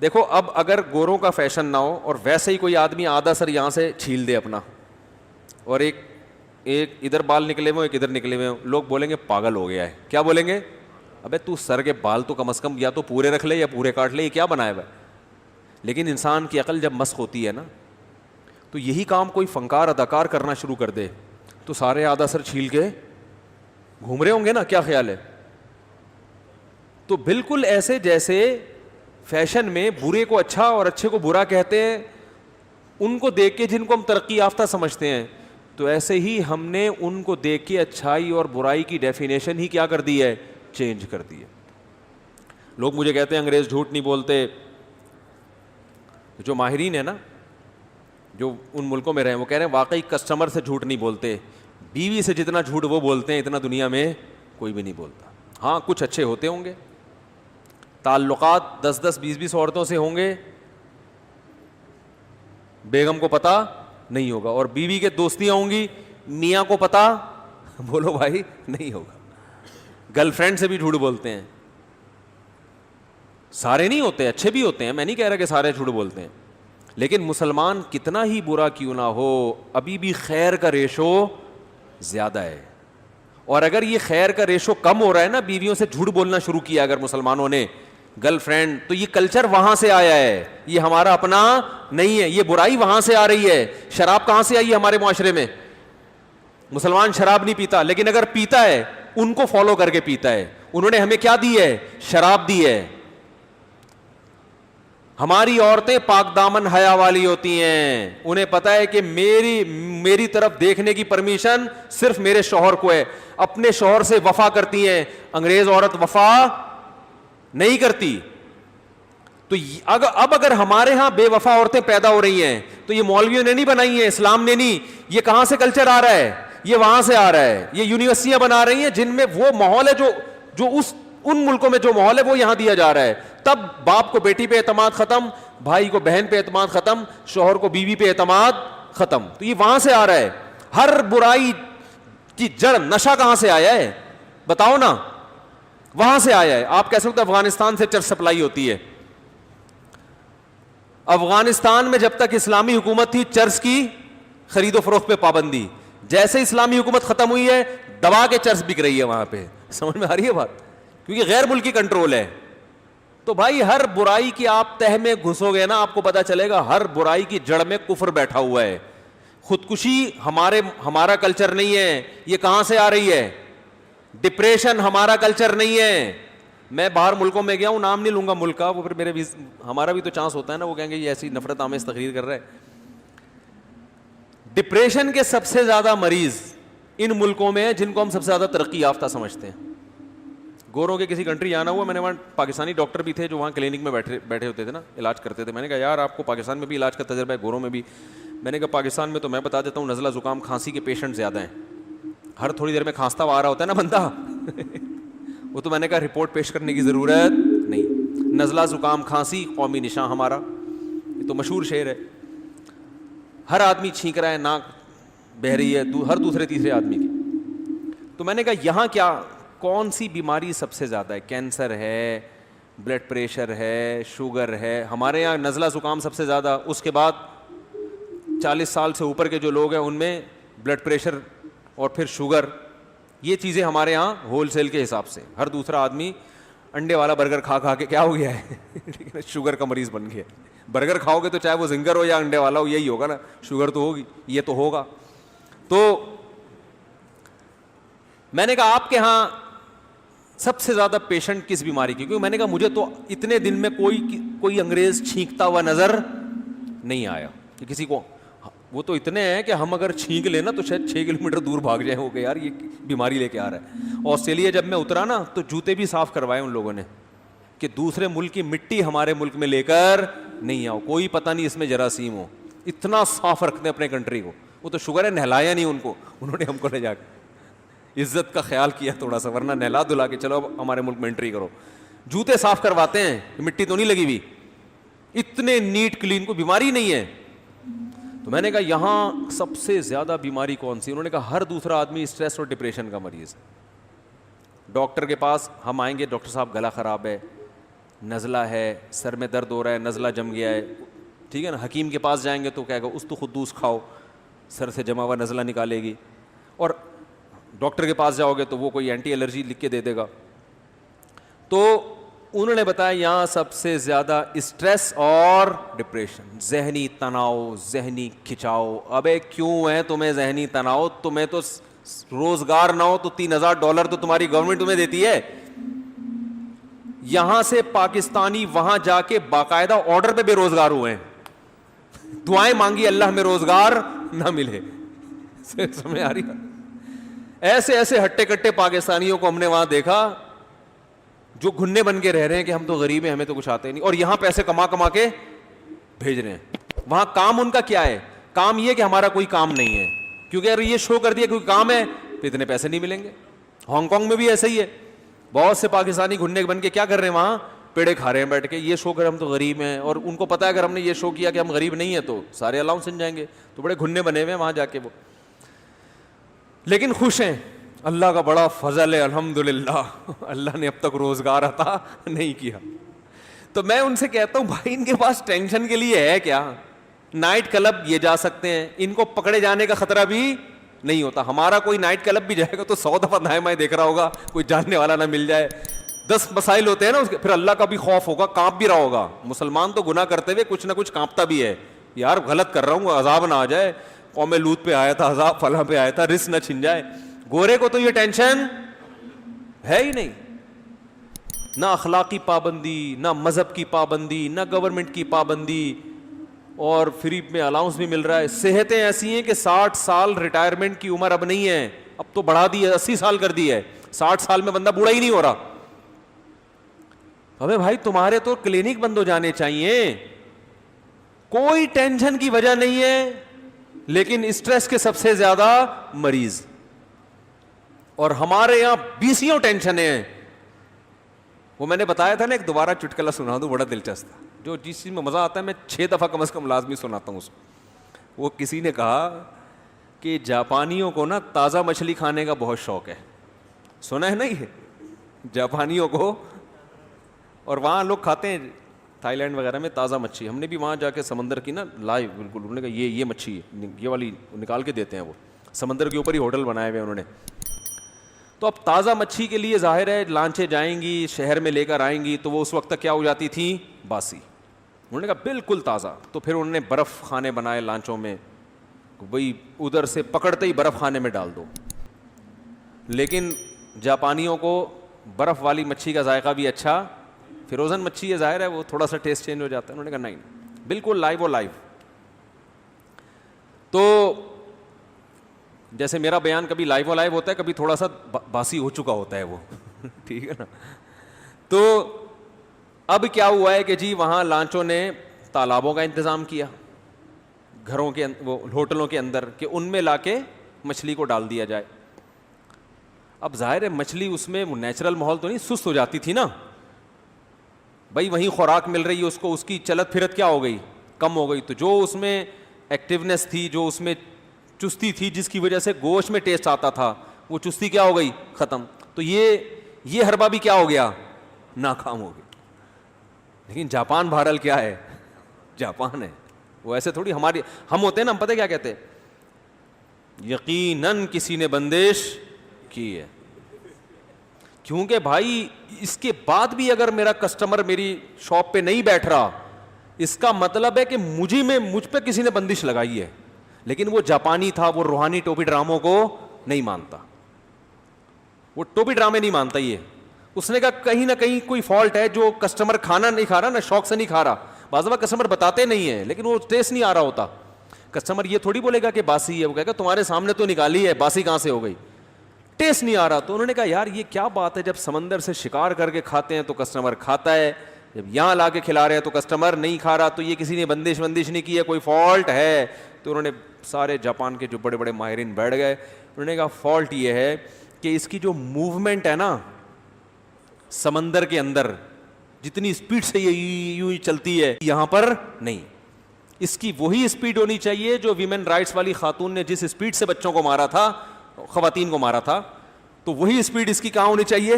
دیکھو اب اگر گوروں کا فیشن نہ ہو اور ویسے ہی کوئی آدمی آدھا سر یہاں سے چھیل دے اپنا اور ایک ادھر بال نکلے ہوئے ایک ادھر نکلے ہوئے, لوگ بولیں گے پاگل ہو گیا ہے. کیا بولیں گے؟ ابے تو سر کے بال تو کم از کم یا تو پورے رکھ لے یا پورے کاٹ لے, یہ کیا بنایا ہوا ہے. لیکن انسان کی عقل جب مسخ ہوتی ہے نا تو یہی کام کوئی فنکار اداکار کرنا شروع کر دے تو سارے آدھا سر چھیل کے گھوم رہے ہوں گے نا. کیا خیال ہے؟ تو بالکل ایسے جیسے فیشن میں برے کو اچھا اور اچھے کو برا کہتے ہیں, ان کو دیکھ کے جن کو ہم ترقی یافتہ سمجھتے ہیں, تو ایسے ہی ہم نے ان کو دیکھ کے اچھائی اور برائی کی ڈیفینیشن ہی کیا کر دی ہے, چینج کر دی ہے. لوگ مجھے کہتے ہیں انگریز جھوٹ نہیں بولتے. جو ماہرین ہیں نا جو ان ملکوں میں رہے وہ کہہ رہے ہیں واقعی کسٹمر سے جھوٹ نہیں بولتے, بیوی سے جتنا جھوٹ وہ بولتے ہیں اتنا دنیا میں کوئی بھی نہیں بولتا. ہاں کچھ اچھے ہوتے ہوں گے, تعلقات 10-20 عورتوں سے ہوں گے, بیگم کو پتہ نہیں ہوگا, اور بیوی کے دوستیاں ہوں گی, میاں کو پتہ بولو بھائی نہیں ہوگا. گرل فرینڈ سے بھی جھوٹ بولتے ہیں. سارے نہیں ہوتے, اچھے بھی ہوتے ہیں, میں نہیں کہہ رہا کہ سارے جھوٹ بولتے ہیں, لیکن مسلمان کتنا ہی برا کیوں نہ ہو ابھی بھی خیر کا ریشو زیادہ ہے. اور اگر یہ خیر کا ریشو کم ہو رہا ہے نا, بیویوں سے جھوٹ بولنا شروع کیا اگر مسلمانوں نے, گرل فرینڈ, تو یہ کلچر وہاں سے آیا ہے, یہ ہمارا اپنا نہیں ہے, یہ برائی وہاں سے آ رہی ہے. شراب کہاں سے آئی ہے ہمارے معاشرے میں؟ مسلمان شراب نہیں پیتا, لیکن اگر پیتا ہے ان کو فالو کر کے پیتا ہے. انہوں نے ہمیں کیا دی ہے؟ شراب دی ہے. ہماری عورتیں پاک دامن حیا والی ہوتی ہیں, انہیں پتا ہے کہ میری طرف دیکھنے کی پرمیشن صرف میرے شوہر کو ہے, اپنے شوہر سے وفا کرتی ہیں. انگریز عورت وفا نہیں کرتی. تو اب اگر ہمارے ہاں بے وفا عورتیں پیدا ہو رہی ہیں تو یہ مولویوں نے نہیں بنائی ہیں, اسلام نے نہیں. یہ کہاں سے کلچر آ رہا ہے؟ یہ وہاں سے آ رہا ہے. یہ یونیورسٹیاں بنا رہی ہیں جن میں وہ ماحول ہے جو ان ملکوں میں جو ماحول ہے وہ یہاں دیا جا رہا ہے. تب باپ کو بیٹی پہ اعتماد ختم, بھائی کو بہن پہ اعتماد ختم, شوہر کو بیوی پہ اعتماد ختم. تو یہ وہاں سے آ رہا ہے. ہر برائی کی جڑ نشہ کہاں سے آیا ہے بتاؤ نا؟ وہاں سے آیا ہے. آپ کہہ سکتے افغانستان سے چرس سپلائی ہوتی ہے. افغانستان میں جب تک اسلامی حکومت تھی چرس کی خرید و فروخت پہ پابندی, جیسے اسلامی حکومت ختم ہوئی ہے دبا کے چرس بک رہی ہے وہاں پہ. سمجھ میں آ رہی ہے بات؟ کیونکہ غیر ملکی کنٹرول ہے. تو بھائی ہر برائی کی آپ تہ میں گھسو گے نا, آپ کو پتا چلے گا ہر برائی کی جڑ میں کفر بیٹھا ہوا ہے. خودکشی ہمارا کلچر نہیں ہے. یہ کہاں سے آ رہی ہے؟ ڈپریشن ہمارا کلچر نہیں ہے. میں باہر ملکوں میں گیا ہوں, نام نہیں لوں گا ملک کا, وہ پھر ہمارا بھی تو چانس ہوتا ہے نا, وہ کہیں گے یہ ایسی نفرت آمیز تقریر کر رہا ہے. ڈپریشن کے سب سے زیادہ مریض ان ملکوں میں ہیں جن کو ہم سب سے زیادہ ترقی یافتہ سمجھتے ہیں. گوروں کے کسی کنٹری آنا ہوا, میں نے وہاں پاکستانی ڈاکٹر بھی تھے جو وہاں کلینک میں بیٹھے ہوتے تھے نا, علاج کرتے تھے. میں نے کہا یار آپ کو پاکستان میں بھی علاج کا تجربہ ہے, گوروں میں بھی. میں نے کہا پاکستان میں تو میں بتا دیتا ہوں نزلہ زکام کھانسی کے پیشنٹ زیادہ ہیں. ہر تھوڑی دیر میں کھانستا ہوا آ رہا ہوتا ہے نا بندہ, وہ تو میں نے کہا رپورٹ پیش کرنے کی ضرورت نہیں. نزلہ زکام کھانسی قومی نشان ہمارا, یہ تو مشہور شعر ہے. ہر آدمی چھینک رہا ہے, ناک بہہ رہی ہے ہر دوسرے تیسرے آدمی کی. تو میں نے کہا یہاں کیا کون سی بیماری سب سے زیادہ ہے؟ کینسر ہے, بلڈ پریشر ہے, شوگر ہے. ہمارے یہاں نزلہ زکام سب سے زیادہ, اس کے بعد 40 سال سے اوپر کے جو لوگ ہیں ان میں بلڈ پریشر اور پھر شوگر. یہ چیزیں ہمارے ہاں ہول سیل کے حساب سے. ہر دوسرا آدمی انڈے والا برگر کھا کھا کے کیا ہو گیا ہے شوگر کا مریض بن گیا. برگر کھاؤ گے تو چاہے وہ زنگر ہو یا انڈے والا ہو, یہی ہوگا نا, شوگر تو ہوگی, یہ تو ہوگا. تو میں نے کہا آپ کے ہاں سب سے زیادہ پیشنٹ کس بیماری کی؟ کیونکہ میں نے کہا مجھے تو اتنے دن میں کوئی انگریز چھینکتا ہوا نظر نہیں آیا کہ کسی کو. وہ تو اتنے ہیں کہ ہم اگر چھینک لیں نا تو شاید 6 کلومیٹر دور بھاگ جائیں. ہو کہ یار یہ بیماری لے کے آ رہا ہے. آسٹریلیا جب میں اترا نا تو جوتے بھی صاف کروائے ان لوگوں نے کہ دوسرے ملک کی مٹی ہمارے ملک میں لے کر نہیں آؤ, کوئی پتہ نہیں اس میں جراثیم ہو. اتنا صاف رکھتے ہیں اپنے کنٹری کو. وہ تو شکر ہے نہلایا نہیں ان کو, انہوں نے ہم کو لے جا کے عزت کا خیال کیا تھوڑا سا, ورنہ نہلا دھلا کے چلو اب ہمارے ملک میں انٹری کرو. جوتے صاف کرواتے ہیں, مٹی تو نہیں لگی ہوئی, اتنے نیٹ کلین, کو بیماری نہیں ہے. تو میں نے کہا یہاں سب سے زیادہ بیماری کون سی؟ انہوں نے کہا ہر دوسرا آدمی اسٹریس اور ڈپریشن کا مریض ہے. ڈاکٹر کے پاس ہم آئیں گے, ڈاکٹر صاحب گلا خراب ہے, نزلہ ہے, سر میں درد ہو رہا ہے, نزلہ جم گیا ہے, ٹھیک ہے نا. حکیم کے پاس جائیں گے تو کہے گا اس تو خدوس کھاؤ, سر سے جمع ہوا نزلہ نکالے گی. اور ڈاکٹر کے پاس جاؤ گے تو وہ کوئی اینٹی الرجی لکھ کے دے دے گا. تو انہوں نے بتایا یہاں سب سے زیادہ اسٹریس اور ڈپریشن, ذہنی تناؤ, ذہنی کھچاؤ. ابے کیوں ہے تمہیں ذہنی تناؤ؟ تمہیں تو روزگار نہ ہو تو $3000 تو تمہاری گورنمنٹ تمہیں دیتی ہے. یہاں سے پاکستانی وہاں جا کے باقاعدہ آرڈر پہ بے روزگار ہوئے ہیں, دعائیں مانگی اللہ میں روزگار نہ ملے. سمجھ آ رہی ہے؟ ایسے ایسے ہٹے کٹے پاکستانیوں کو ہم نے وہاں دیکھا جو گھنے بن کے رہ رہے ہیں کہ ہم تو غریب ہیں, ہمیں تو کچھ آتے نہیں, اور یہاں پیسے کما کما کے بھیج رہے ہیں. وہاں کام ان کا کیا ہے؟ کام یہ کہ ہمارا کوئی کام نہیں ہے, کیونکہ اگر یہ شو کر دیا کوئی کام ہے تو اتنے پیسے نہیں ملیں گے. ہانگ کانگ میں بھی ایسا ہی ہے, بہت سے پاکستانی گھنے بن کے کیا کر رہے ہیں وہاں, پیڑے کھا رہے ہیں بیٹھ کے, یہ شو کر ہم تو غریب ہیں, اور ان کو پتا ہے اگر ہم نے یہ شو کیا کہ ہم غریب نہیں ہیں تو سارے الاؤنس مل جائیں گے, تو بڑے گھنے بنے ہوئے ہیں وہاں جا کے وہ, لیکن خوش ہیں. اللہ کا بڑا فضل ہے الحمدللہ, اللہ نے اب تک روزگار عطا نہیں کیا. تو میں ان سے کہتا ہوں بھائی ان کے پاس ٹینشن کے لیے ہے کیا؟ نائٹ کلب یہ جا سکتے ہیں, ان کو پکڑے جانے کا خطرہ بھی نہیں ہوتا. ہمارا کوئی نائٹ کلب بھی جائے گا تو 100 دفعہ دائیں بائیں دیکھ رہا ہوگا, کوئی جاننے والا نہ مل جائے. 10 مسائل ہوتے ہیں نا اس کے, پھر اللہ کا بھی خوف ہوگا, کانپ بھی رہا ہوگا. مسلمان تو گناہ کرتے ہوئے کچھ نہ کچھ کانپتا بھی ہے, یار غلط کر رہا ہوں, عذاب نہ آ جائے, قوم لوط پہ آیا تھا عذاب, فلاں پہ آیا تھا, رزق نہ چھن جائے. گورے کو تو یہ ٹینشن ہے ہی نہیں, نہ اخلاقی پابندی, نہ مذہب کی پابندی, نہ گورنمنٹ کی پابندی, اور فری میں الاؤنس بھی مل رہا ہے. صحتیں ایسی ہیں کہ 60 سال ریٹائرمنٹ کی عمر اب نہیں ہے, اب تو بڑھا دی ہے, 80 سال کر دی ہے. 60 سال میں بندہ بوڑھا ہی نہیں ہو رہا. ابے بھائی تمہارے تو کلینک بند ہو جانے چاہیے, کوئی ٹینشن کی وجہ نہیں ہے, لیکن اسٹریس کے سب سے زیادہ مریض. اور ہمارے یہاں 20 ٹینشنیں ہیں. وہ میں نے بتایا تھا نا, ایک دوبارہ چٹکلا سنا دوں, بڑا دلچسپ تھا, جو جس چیز میں مزہ آتا ہے میں 6 دفعہ کم از کم لازمی سناتا ہوں اس کو. وہ کسی نے کہا کہ جاپانیوں کو نا تازہ مچھلی کھانے کا بہت شوق ہے. سنا ہے نا یہ جاپانیوں کو, اور وہاں لوگ کھاتے ہیں تھائی لینڈ وغیرہ میں تازہ مچھلی. ہم نے بھی وہاں جا کے سمندر کی نا لائیو بالکل, انہوں نے کہا یہ مچھلی ہے, یہ والی نکال کے دیتے ہیں. وہ سمندر کے اوپر ہی ہوٹل بنائے ہوئے انہوں نے. تو اب تازہ مچھلی کے لیے ظاہر ہے لانچیں جائیں گی, شہر میں لے کر آئیں گی, تو وہ اس وقت تک کیا ہو جاتی تھیں, باسی. انہوں نے کہا بالکل تازہ. تو پھر انہوں نے برف خانے بنائے لانچوں میں, وہی ادھر سے پکڑتے ہی برف خانے میں ڈال دو. لیکن جاپانیوں کو برف والی مچھلی کا ذائقہ بھی اچھا, فروزن مچھلی ہے ظاہر ہے وہ تھوڑا سا ٹیسٹ چینج ہو جاتا ہے. انہوں نے کہا نہیں, بالکل لائیو اور لائیو. تو جیسے میرا بیان کبھی لائیو و لائیو ہوتا ہے, کبھی تھوڑا سا باسی ہو چکا ہوتا ہے وہ, ٹھیک ہے نا. تو اب کیا ہوا ہے کہ جی وہاں لانچوں نے تالابوں کا انتظام کیا گھروں کے وہ ہوٹلوں کے اندر, کہ ان میں لا کے مچھلی کو ڈال دیا جائے. اب ظاہر ہے مچھلی اس میں نیچرل ماحول تو نہیں، سست ہو جاتی تھی نا بھائی، وہیں خوراک مل رہی ہے اس کو، اس کی چلت پھرت کیا ہو گئی، کم ہو گئی. تو جو اس میں ایکٹیونیس تھی، جو اس میں چستی تھی، جس کی وجہ سے گوشت میں ٹیسٹ آتا تھا، وہ چستی کیا ہو گئی، ختم. تو یہ حربہ بھی کیا ہو گیا، ناکام ہو گیا. لیکن جاپان بہرحال کیا ہے، جاپان ہے. وہ ایسے تھوڑی ہم ہوتے ہیں نا، ہم پتہ کیا کہتے ہیں، یقیناً کسی نے بندش کی ہے. کیونکہ بھائی اس کے بعد بھی اگر میرا کسٹمر میری شاپ پہ نہیں بیٹھ رہا، اس کا مطلب ہے کہ مجھ پہ کسی نے بندش لگائی ہے. لیکن وہ جاپانی تھا، وہ روحانی ٹوپی ڈراموں کو نہیں مانتا، وہ ٹوپی ڈرامے نہیں مانتا. یہ اس نے کہا کہیں نہ کہیں کوئی فالٹ ہے، جو کسٹمر کھانا نہیں کھا رہا نا، شوق سے نہیں کھا رہا. بعض دفعہ کسٹمر بتاتے نہیں ہیں لیکن وہ ٹیسٹ نہیں آ رہا ہوتا. کسٹمر یہ تھوڑی بولے گا کہ باسی ہے، وہ کہے گا تمہارے سامنے تو نکالی ہے، باسی کہاں سے ہو گئی، ٹیسٹ نہیں آ رہا. تو انہوں نے کہا یار یہ کیا بات ہے، جب سمندر سے شکار کر کے کھاتے ہیں تو کسٹمر کھاتا ہے، جب یہاں لا کے کھلا رہے ہیں تو کسٹمر نہیں کھا رہا، تو یہ کسی نے بندش نہیں کی ہے، کوئی فالٹ ہے. تو انہوں نے سارے جاپان کے جو بڑے بڑے ماہرین بیٹھ گئے، انہوں نے کہا فالٹ یہ ہے کہ اس کی جو موومنٹ ہے نا سمندر کے اندر، جتنی اسپیڈ سے یہ یوں ہی چلتی ہے، یہاں پر نہیں. اس کی وہی اسپیڈ ہونی چاہیے جو ویمن رائٹس والی خاتون نے جس اسپیڈ سے بچوں کو مارا تھا، خواتین کو مارا تھا، تو وہی اسپیڈ اس کی کہاں ہونی چاہیے،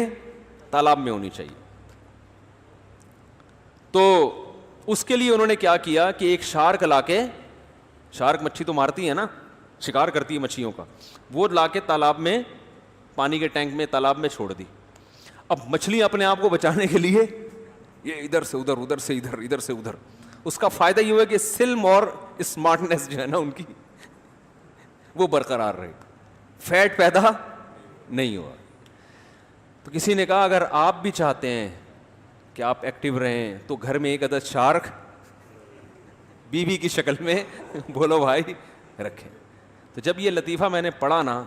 تالاب میں ہونی چاہیے. تو اس کے لیے انہوں نے کیا کیا کہ ایک شارک لا کے، شارک مچھی تو مارتی ہے نا، شکار کرتی ہے مچھلیوں کا، وہ لا کے تالاب میں، پانی کے ٹینک میں، تالاب میں چھوڑ دی. اب مچھلیاں اپنے آپ کو بچانے کے لیے یہ ادھر سے ادھر، ادھر سے ادھر، ادھر سے ادھر. اس کا فائدہ یہ ہوا کہ سلم اور اسمارٹنیس جو ہے نا ان کی وہ برقرار رہی، فیٹ پیدا نہیں ہوا. تو کسی نے کہا اگر آپ بھی چاہتے ہیں کہ آپ ایکٹیو رہیں تو گھر میں ایک عدد شارک بیوی کی شکل میں بولو بھائی رکھیں. تو جب یہ لطیفہ میں نے پڑھا نا،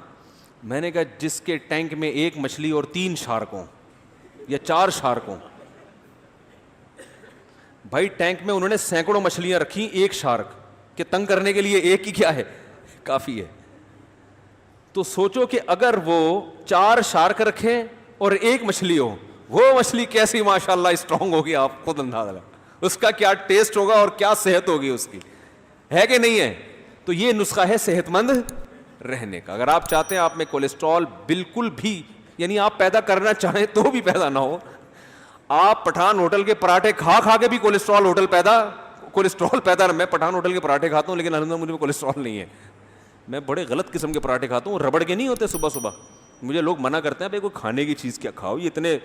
میں نے کہا جس کے ٹینک میں ایک مچھلی اور 3 شارکوں یا 4 شارکوں، بھائی ٹینک میں انہوں نے سینکڑوں مچھلیاں رکھی، ایک شارک کہ تنگ کرنے کے لیے ایک ہی کیا ہے، کافی ہے. تو سوچو کہ اگر وہ 4 شارک رکھیں اور ایک مچھلی ہو، وہ مچھلی کیسی ماشاءاللہ اسٹرانگ ہوگی، آپ خود اندازہ لگا اس کا کیا ٹیسٹ ہوگا اور کیا صحت ہوگی اس کی، ہے کہ نہیں ہے. تو یہ نسخہ ہے صحت مند رہنے کا. اگر آپ چاہتے ہیں آپ میں کولیسٹرول بالکل بھی، یعنی آپ پیدا کرنا چاہیں تو بھی پیدا نہ ہو، آپ پٹھان ہوٹل کے پراٹھے کھا کے بھی کولیسٹرول پیدا. میں پٹھان ہوٹل کے پراٹھے کھاتا ہوں لیکن الحمدللہ مجھے کولیسٹرول نہیں ہے. میں بڑے غلط قسم کے پراٹھے کھاتا ہوں، ربڑ کے نہیں ہوتے. صبح صبح مجھے لوگ منع کرتے ہیں بھائی کوئی کھانے کی چیز کیا کھاؤ، یہ اتنے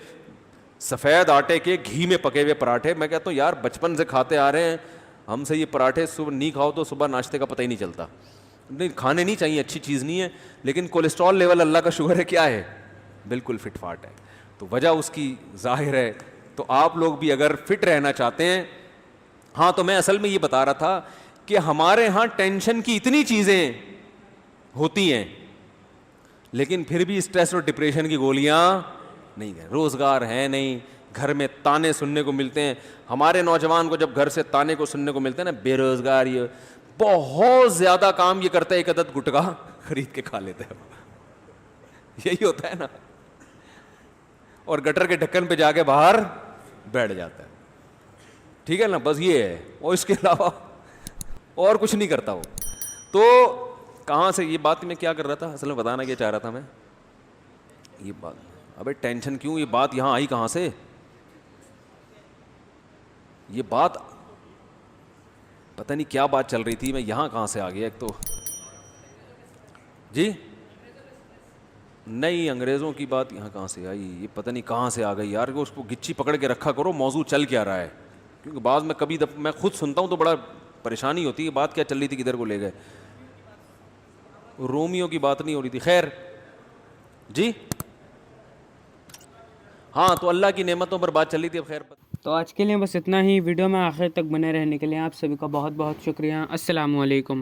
سفید آٹے کے گھی میں پکے ہوئے پراٹھے. میں کہتا ہوں یار بچپن سے کھاتے آ رہے ہیں ہم سے یہ پراٹھے، صبح نہیں کھاؤ تو صبح ناشتے کا پتہ ہی نہیں چلتا. نہیں کھانے نہیں چاہیے، اچھی چیز نہیں ہے، لیکن کولیسٹرول لیول اللہ کا شکر ہے کیا ہے، بالکل فٹ فاٹ ہے. تو وجہ اس کی ظاہر ہے. تو آپ لوگ بھی اگر فٹ رہنا چاہتے ہیں، ہاں تو میں اصل میں یہ بتا رہا تھا کہ ہمارے ہاں ٹینشن کی اتنی چیزیں ہوتی ہیں لیکن پھر بھی اسٹریس اور ڈپریشن کی گولیاں نہیں ہیں. روزگار ہے نہیں، گھر میں تانے سننے کو ملتے ہیں. ہمارے نوجوان کو جب گھر سے تانے کو سننے کو ملتے ہیں نا، بے روزگار، یہ بہت زیادہ کام یہ کرتا ہے ایک عدد گٹکا خرید کے کھا لیتے ہیں. یہی ہوتا ہے نا، اور گٹر کے ڈھکن پہ جا کے باہر بیٹھ جاتا ہے. ٹھیک ہے نا، بس یہ ہے، اور اس کے علاوہ اور کچھ نہیں کرتا وہ. تو کہاں سے یہ بات میں کیا کر رہا تھا، اصل میں بتانا کیا چاہ رہا تھا میں، یہ بات ابے ٹینشن کیوں، یہ بات یہاں آئی کہاں سے، یہ بات پتہ نہیں کیا بات چل رہی تھی، میں یہاں کہاں سے آ گیا. ایک تو جی نہیں، انگریزوں کی بات یہاں کہاں سے آئی، یہ پتہ نہیں کہاں سے آ گئی یار. اس کو گچی پکڑ کے رکھا کرو، موضوع چل کیا رہا ہے، کیونکہ بعض میں کبھی میں خود سنتا ہوں تو بڑا پریشانی ہوتی ہے، بات کیا چل رہی تھی، کدھر کو لے گئے. رومیو کی بات نہیں ہو رہی تھی، خیر جی ہاں. تو اللہ کی نعمتوں پر بات چل رہی تھی. اب خیر تو آج کے لیے بس اتنا ہی. ویڈیو میں آخر تک بنے رہنے کے لیے آپ سبھی کا بہت بہت شکریہ. السلام علیکم.